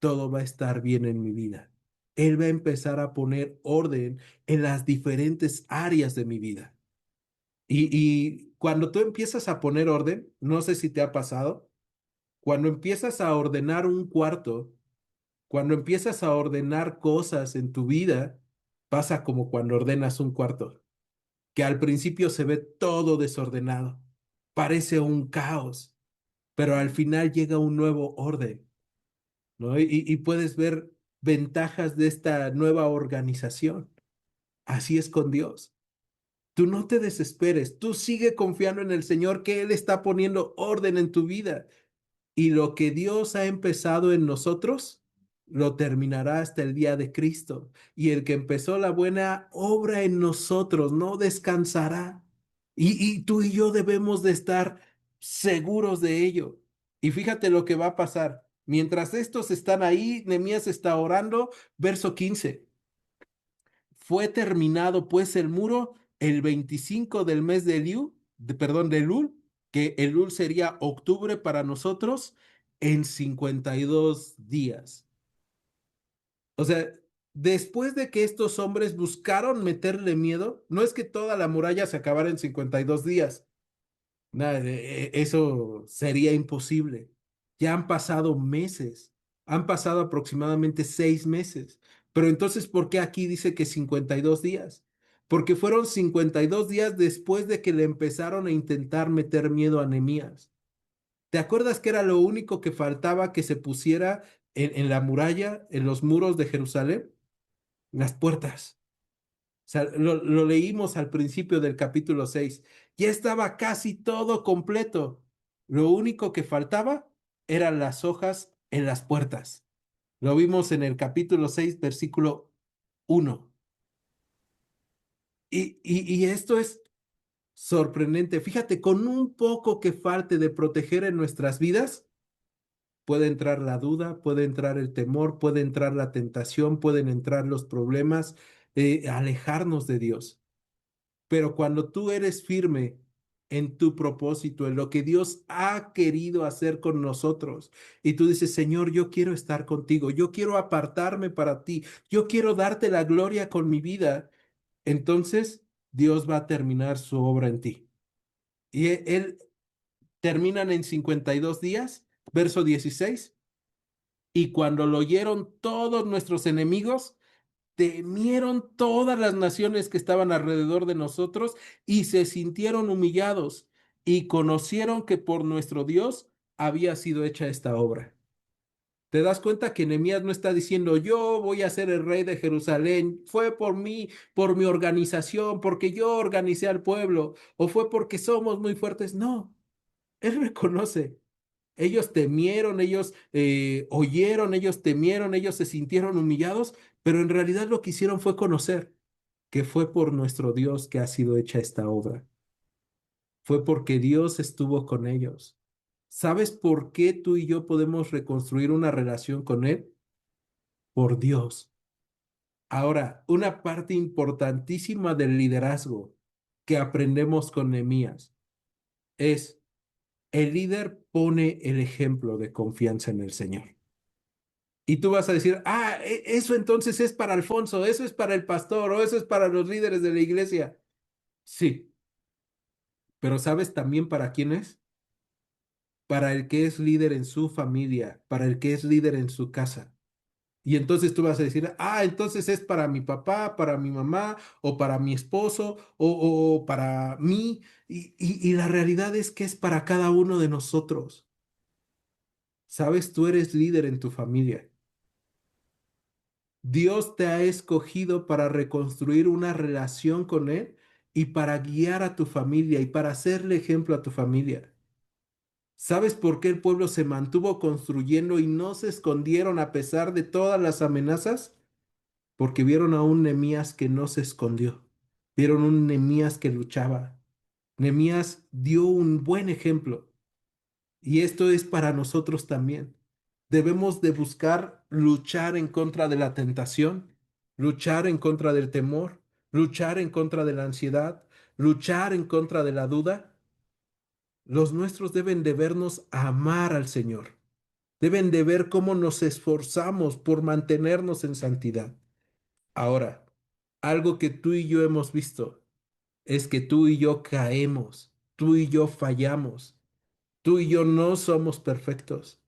todo va a estar bien en mi vida. Él va a empezar a poner orden en las diferentes áreas de mi vida. Y cuando tú empiezas a poner orden, no sé si te ha pasado, cuando empiezas a ordenar un cuarto, cuando empiezas a ordenar cosas en tu vida, pasa como cuando ordenas un cuarto, que al principio se ve todo desordenado, parece un caos, pero al final llega un nuevo orden. ¿No? Y puedes ver ventajas de esta nueva organización. Así es con Dios. Tú no te desesperes, tú sigue confiando en el Señor que Él está poniendo orden en tu vida. Y lo que Dios ha empezado en nosotros, lo terminará hasta el día de Cristo. Y el que empezó la buena obra en nosotros no descansará. Y tú y yo debemos de estar seguros de ello. Y fíjate lo que va a pasar. Mientras estos están ahí, Nehemías está orando, verso 15. Fue terminado pues el muro el 25 del mes de Eliú, perdón, de Elul, que Elul sería octubre para nosotros, en 52 días. O sea, después de que estos hombres buscaron meterle miedo, no es que toda la muralla se acabara en 52 días. Nada, eso sería imposible. Ya han pasado meses, han pasado aproximadamente 6 meses. Pero entonces, ¿por qué aquí dice que 52 días? Porque fueron 52 días después de que le empezaron a intentar meter miedo a Nehemías. ¿Te acuerdas que era lo único que faltaba que se pusiera en la muralla, en los muros de Jerusalén? Las puertas. O sea, lo leímos al principio del capítulo 6. Ya estaba casi todo completo. Lo único que faltaba eran las hojas en las puertas. Lo vimos en el capítulo 6, versículo 1. Y esto es sorprendente. Fíjate, con un poco que falte de proteger en nuestras vidas, puede entrar la duda, puede entrar el temor, puede entrar la tentación, pueden entrar los problemas, alejarnos de Dios. Pero cuando tú eres firme en tu propósito, en lo que Dios ha querido hacer con nosotros, y tú dices, Señor, yo quiero estar contigo, yo quiero apartarme para ti, yo quiero darte la gloria con mi vida, entonces Dios va a terminar su obra en ti. Y él terminan en 52 días, verso 16, y cuando lo oyeron todos nuestros enemigos, temieron todas las naciones que estaban alrededor de nosotros y se sintieron humillados y conocieron que por nuestro Dios había sido hecha esta obra. ¿Te das cuenta que Nehemías no está diciendo yo voy a ser el rey de Jerusalén? Fue por mí, por mi organización, porque yo organicé al pueblo, o fue porque somos muy fuertes. No, él reconoce. Ellos temieron, ellos oyeron, ellos temieron, ellos se sintieron humillados, pero en realidad lo que hicieron fue conocer. que fue por nuestro Dios que ha sido hecha esta obra. Fue porque Dios estuvo con ellos. ¿Sabes por qué tú y yo podemos reconstruir una relación con Él? Por Dios. Ahora, una parte importantísima del liderazgo que aprendemos con Nehemías es el líder pone el ejemplo de confianza en el Señor. Y tú vas a decir, eso entonces es para Alfonso, eso es para el pastor o eso es para los líderes de la iglesia. Sí, pero ¿sabes también para quién es? Para el que es líder en su familia, para el que es líder en su casa. Y entonces tú vas a decir, entonces es para mi papá, para mi mamá, o para mi esposo, o para mí. Y la realidad es que es para cada uno de nosotros. Sabes, tú eres líder en tu familia. Dios te ha escogido para reconstruir una relación con Él y para guiar a tu familia y para hacerle ejemplo a tu familia. ¿Sabes por qué el pueblo se mantuvo construyendo y no se escondieron a pesar de todas las amenazas? Porque vieron a un Nehemías que no se escondió. Vieron un Nehemías que luchaba. Nehemías dio un buen ejemplo. Y esto es para nosotros también. Debemos de buscar luchar en contra de la tentación, luchar en contra del temor, luchar en contra de la ansiedad, luchar en contra de la duda. Los nuestros deben de vernos amar al Señor. Deben de ver cómo nos esforzamos por mantenernos en santidad. Ahora, algo que tú y yo hemos visto es que tú y yo caemos, tú y yo fallamos, tú y yo no somos perfectos.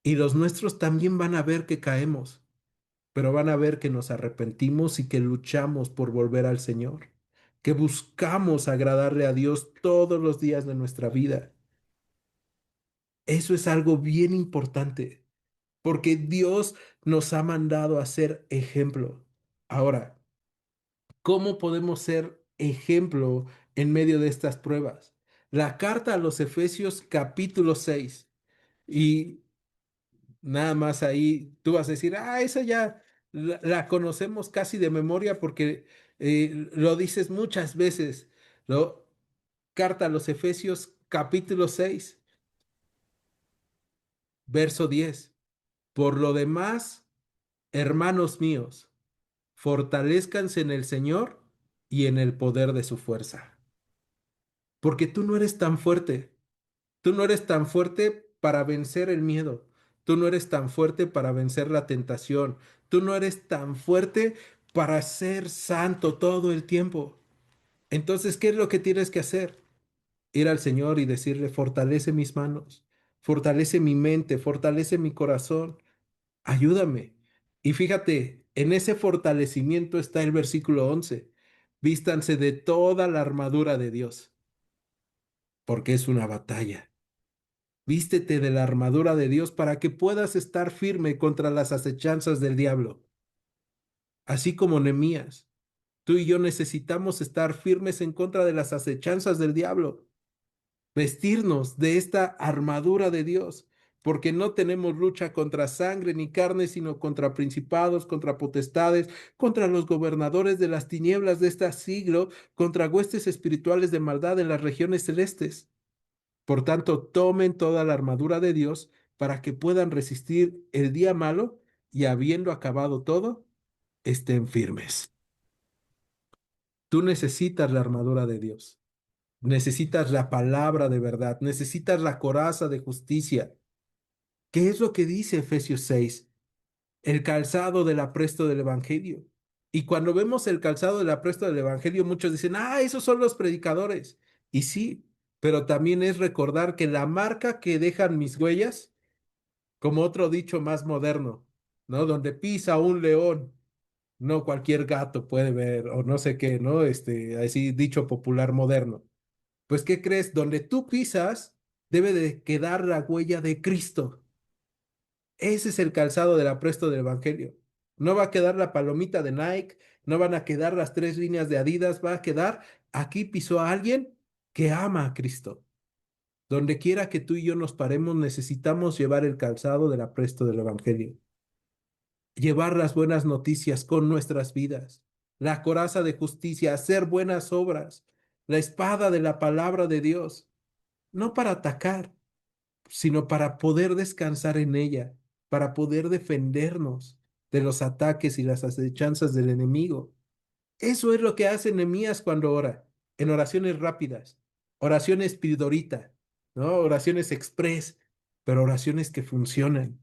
Y los nuestros también van a ver que caemos, pero van a ver que nos arrepentimos y que luchamos por volver al Señor, que buscamos agradarle a Dios todos los días de nuestra vida. Eso es algo bien importante, porque Dios nos ha mandado a ser ejemplo. Ahora, ¿cómo podemos ser ejemplo en medio de estas pruebas? La carta a los Efesios capítulo 6. Y nada más ahí tú vas a decir, esa ya la conocemos casi de memoria porque lo dices muchas veces. ¿No? Carta a los Efesios capítulo 6 verso 10. Por lo demás, hermanos míos, fortalezcanse en el Señor y en el poder de su fuerza. Porque tú no eres tan fuerte. Tú no eres tan fuerte para vencer el miedo. Tú no eres tan fuerte para vencer la tentación. Tú no eres tan fuerte para ser santo todo el tiempo. Entonces, ¿qué es lo que tienes que hacer? Ir al Señor y decirle, fortalece mis manos, fortalece mi mente, fortalece mi corazón, ayúdame. Y fíjate, en ese fortalecimiento está el versículo 11. Vístanse de toda la armadura de Dios, porque es una batalla. Vístete de la armadura de Dios para que puedas estar firme contra las acechanzas del diablo. Así como Nehemías, tú y yo necesitamos estar firmes en contra de las acechanzas del diablo. Vestirnos de esta armadura de Dios, porque no tenemos lucha contra sangre ni carne, sino contra principados, contra potestades, contra los gobernadores de las tinieblas de este siglo, contra huestes espirituales de maldad en las regiones celestes. Por tanto, tomen toda la armadura de Dios para que puedan resistir el día malo y habiendo acabado todo, estén firmes. Tú necesitas la armadura de Dios, necesitas la palabra de verdad, necesitas la coraza de justicia. ¿Qué es lo que dice Efesios 6? El calzado del apresto del Evangelio. Y cuando vemos el calzado del apresto del Evangelio, muchos dicen, esos son los predicadores. Y sí, pero también es recordar que la marca que dejan mis huellas, como otro dicho más moderno, ¿no? Donde pisa un león, no cualquier gato puede ver, o no sé qué, ¿no? Así dicho popular moderno. Pues, ¿qué crees? Donde tú pisas, debe de quedar la huella de Cristo. Ese es el calzado del apresto del Evangelio. No va a quedar la palomita de Nike, no van a quedar las tres líneas de Adidas, va a quedar, aquí pisó a alguien que ama a Cristo. Donde quiera que tú y yo nos paremos, necesitamos llevar el calzado del apresto del Evangelio, llevar las buenas noticias con nuestras vidas. la coraza de justicia, hacer buenas obras, la espada de la palabra de Dios, no para atacar, sino para poder descansar en ella, para poder defendernos de los ataques y las acechanzas del enemigo. Eso es lo que hace Nehemías cuando ora, en oraciones rápidas, oraciones pidorita, ¿no? Oraciones express, pero oraciones que funcionan.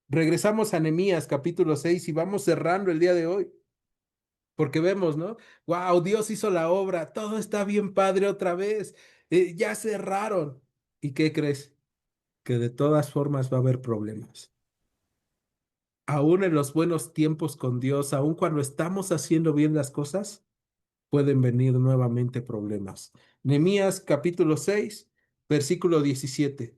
Regresamos a Nehemías capítulo 6 y vamos cerrando el día de hoy, porque vemos, ¿no? Wow, Dios hizo la obra, todo está bien padre otra vez, ya cerraron. ¿Y qué crees? Que de todas formas va a haber problemas. Aún en los buenos tiempos con Dios, aún cuando estamos haciendo bien las cosas, pueden venir nuevamente problemas. Nehemías capítulo 6, versículo 17.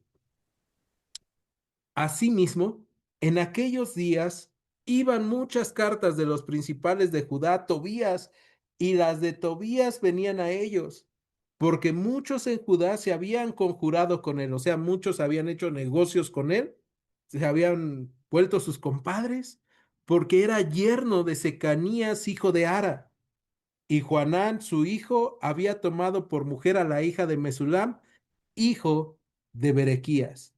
Asimismo, en aquellos días iban muchas cartas de los principales de Judá a Tobías, y las de Tobías venían a ellos, porque muchos en Judá se habían conjurado con él, o sea, muchos habían hecho negocios con él, se habían vuelto sus compadres, porque era yerno de Secanías, hijo de Ara, y Joanán, su hijo, había tomado por mujer a la hija de Mesulam, hijo de Berequías.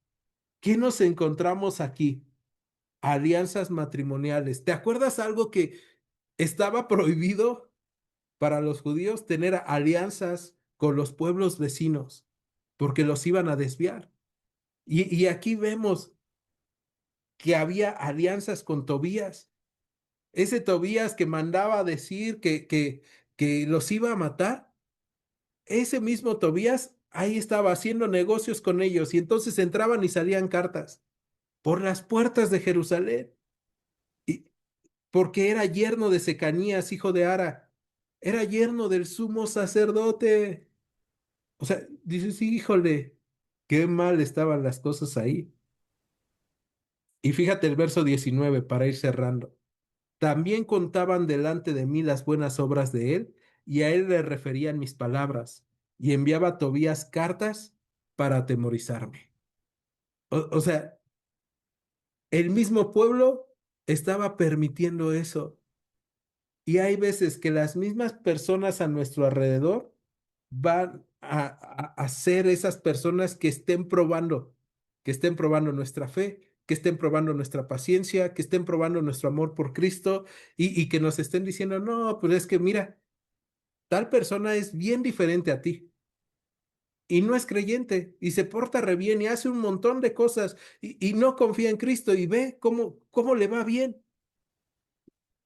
¿Qué nos encontramos aquí? Alianzas matrimoniales. ¿Te acuerdas algo que estaba prohibido para los judíos? Tener alianzas con los pueblos vecinos, porque los iban a desviar. Y aquí vemos que había alianzas con Tobías. Ese Tobías que mandaba a decir que los iba a matar. Ese mismo Tobías ahí estaba haciendo negocios con ellos y entonces entraban y salían cartas por las puertas de Jerusalén. Y porque era yerno de Secanías, hijo de Ara, era yerno del sumo sacerdote. O sea, dices, híjole, qué mal estaban las cosas ahí. Y fíjate el verso 19 para ir cerrando. También contaban delante de mí las buenas obras de él, y a él le referían mis palabras, y enviaba a Tobías cartas para atemorizarme. O sea, el mismo pueblo estaba permitiendo eso. Y hay veces que las mismas personas a nuestro alrededor van a ser esas personas que estén probando nuestra fe, que estén probando nuestra paciencia, que estén probando nuestro amor por Cristo y que nos estén diciendo, no, pues es que mira, tal persona es bien diferente a ti y no es creyente y se porta re bien y hace un montón de cosas y no confía en Cristo y ve cómo le va bien.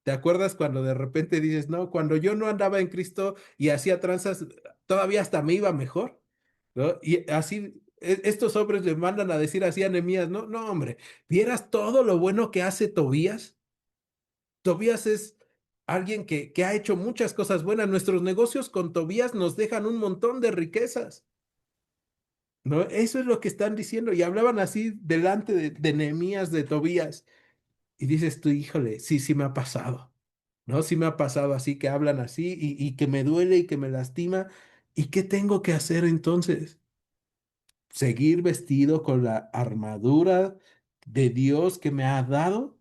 ¿Te acuerdas cuando de repente dices, no, cuando yo no andaba en Cristo y hacía tranzas, todavía hasta me iba mejor? ¿No? Y así, estos hombres le mandan a decir así a Nehemías, no, no, hombre, ¿vieras todo lo bueno que hace Tobías? Tobías es alguien que ha hecho muchas cosas buenas. Nuestros negocios con Tobías nos dejan un montón de riquezas, ¿no? Eso es lo que están diciendo. Y hablaban así delante de Nehemías, de Tobías. Y dices tú, híjole, sí, sí me ha pasado. ¿No? Sí me ha pasado así que hablan así y que me duele y que me lastima. ¿Y qué tengo que hacer entonces? ¿Seguir vestido con la armadura de Dios que me ha dado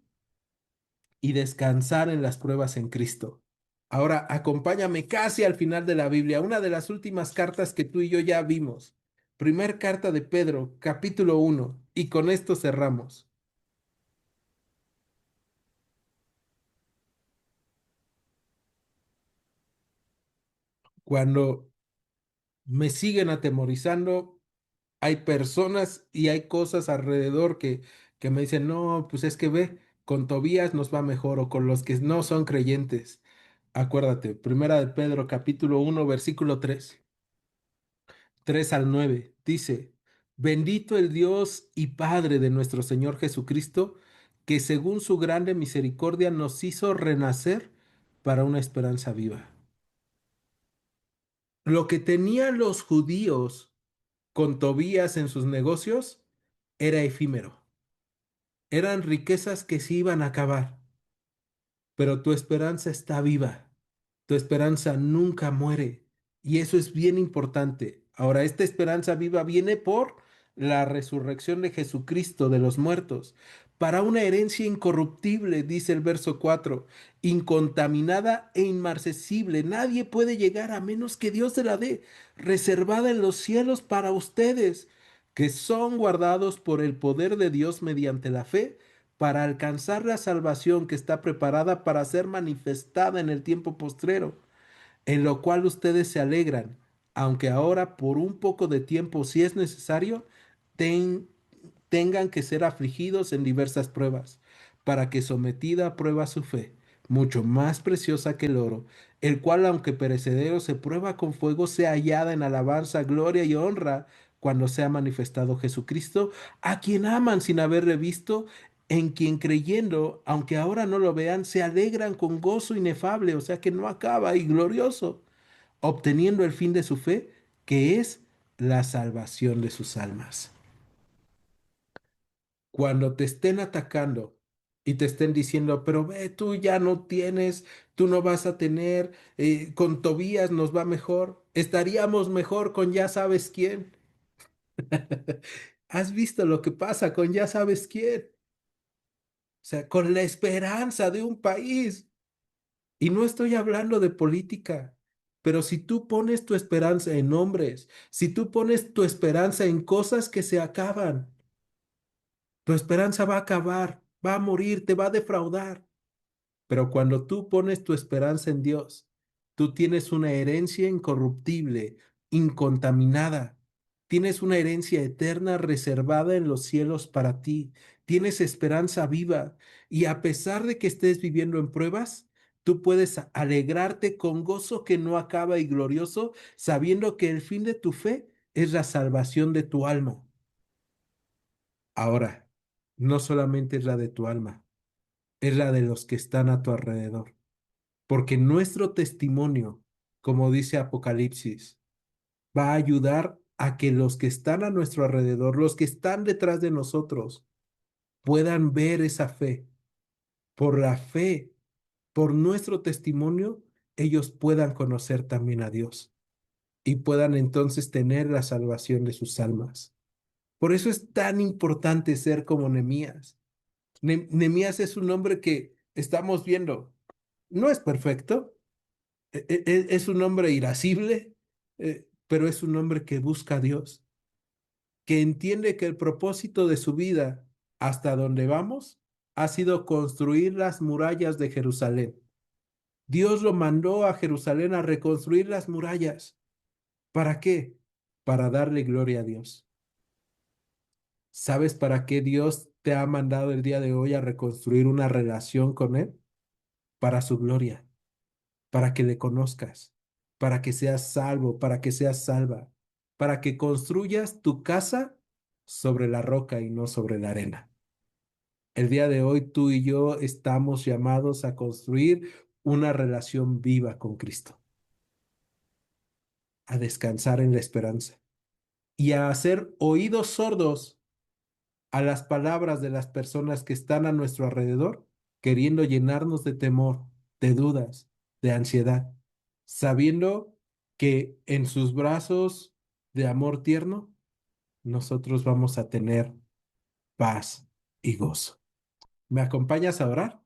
y descansar en las pruebas en Cristo? Ahora, acompáñame casi al final de la Biblia, una de las últimas cartas que tú y yo ya vimos. Primer carta de Pedro, capítulo 1, y con esto cerramos. Cuando me siguen atemorizando, hay personas y hay cosas alrededor que me dicen, no, pues es que ve, con Tobías nos va mejor o con los que no son creyentes. Acuérdate, Primera de Pedro capítulo 1 versículo 3 al 9 dice, bendito el Dios y Padre de nuestro Señor Jesucristo, que según su grande misericordia nos hizo renacer para una esperanza viva. Lo que tenían los judíos con Tobías en sus negocios era efímero. Eran riquezas que se iban a acabar, pero tu esperanza está viva. Tu esperanza nunca muere. Y eso es bien importante. Ahora, esta esperanza viva viene por la resurrección de Jesucristo de los muertos. para una herencia incorruptible, dice el verso 4, incontaminada e inmarcesible. Nadie puede llegar a menos que Dios se la dé, reservada en los cielos para ustedes, que son guardados por el poder de Dios mediante la fe, para alcanzar la salvación que está preparada para ser manifestada en el tiempo postrero, en lo cual ustedes se alegran, aunque ahora por un poco de tiempo, si es necesario, ten- tengan que ser afligidos en diversas pruebas, para que sometida a prueba su fe, mucho más preciosa que el oro, el cual aunque perecedero se prueba con fuego, sea hallada en alabanza, gloria y honra cuando sea manifestado Jesucristo, a quien aman sin haberle visto, en quien creyendo, aunque ahora no lo vean, se alegran con gozo inefable, o sea que no acaba, y glorioso, obteniendo el fin de su fe, que es la salvación de sus almas. Cuando te estén atacando y te estén diciendo, pero ve, tú ya no tienes, tú no vas a tener, con Tobías nos va mejor, estaríamos mejor con ya sabes quién. ¿Has visto lo que pasa con ya sabes quién? O sea, con la esperanza de un país. Y no estoy hablando de política, pero si tú pones tu esperanza en hombres, si tú pones tu esperanza en cosas que se acaban, tu esperanza va a acabar, va a morir, te va a defraudar. Pero cuando tú pones tu esperanza en Dios, tú tienes una herencia incorruptible, incontaminada. Tienes una herencia eterna reservada en los cielos para ti. Tienes esperanza viva. Y a pesar de que estés viviendo en pruebas, tú puedes alegrarte con gozo que no acaba y glorioso, sabiendo que el fin de tu fe es la salvación de tu alma. Ahora, no solamente es la de tu alma, es la de los que están a tu alrededor. Porque nuestro testimonio, como dice Apocalipsis, va a ayudar a que los que están a nuestro alrededor, los que están detrás de nosotros, puedan ver esa fe. Por la fe, por nuestro testimonio, ellos puedan conocer también a Dios y puedan entonces tener la salvación de sus almas. Por eso es tan importante ser como Nehemías. Nehemías es un hombre que estamos viendo, no es perfecto, es un hombre irascible, pero es un hombre que busca a Dios, que entiende que el propósito de su vida hasta donde vamos ha sido construir las murallas de Jerusalén. Dios lo mandó a Jerusalén a reconstruir las murallas. ¿Para qué? Para darle gloria a Dios. ¿Sabes para qué Dios te ha mandado el día de hoy a reconstruir una relación con Él? Para su gloria, para que le conozcas, para que seas salvo, para que seas salva, para que construyas tu casa sobre la roca y no sobre la arena. El día de hoy tú y yo estamos llamados a construir una relación viva con Cristo, a descansar en la esperanza y a hacer oídos sordos a las palabras de las personas que están a nuestro alrededor, queriendo llenarnos de temor, de dudas, de ansiedad, sabiendo que en sus brazos de amor tierno nosotros vamos a tener paz y gozo. ¿Me acompañas a orar?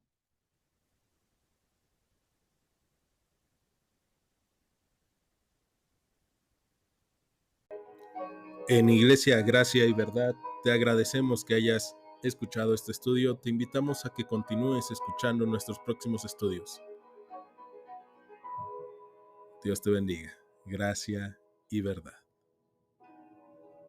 En Iglesia Gracia y Verdad, te agradecemos que hayas escuchado este estudio. Te invitamos a que continúes escuchando nuestros próximos estudios. Dios te bendiga. Gracia y verdad.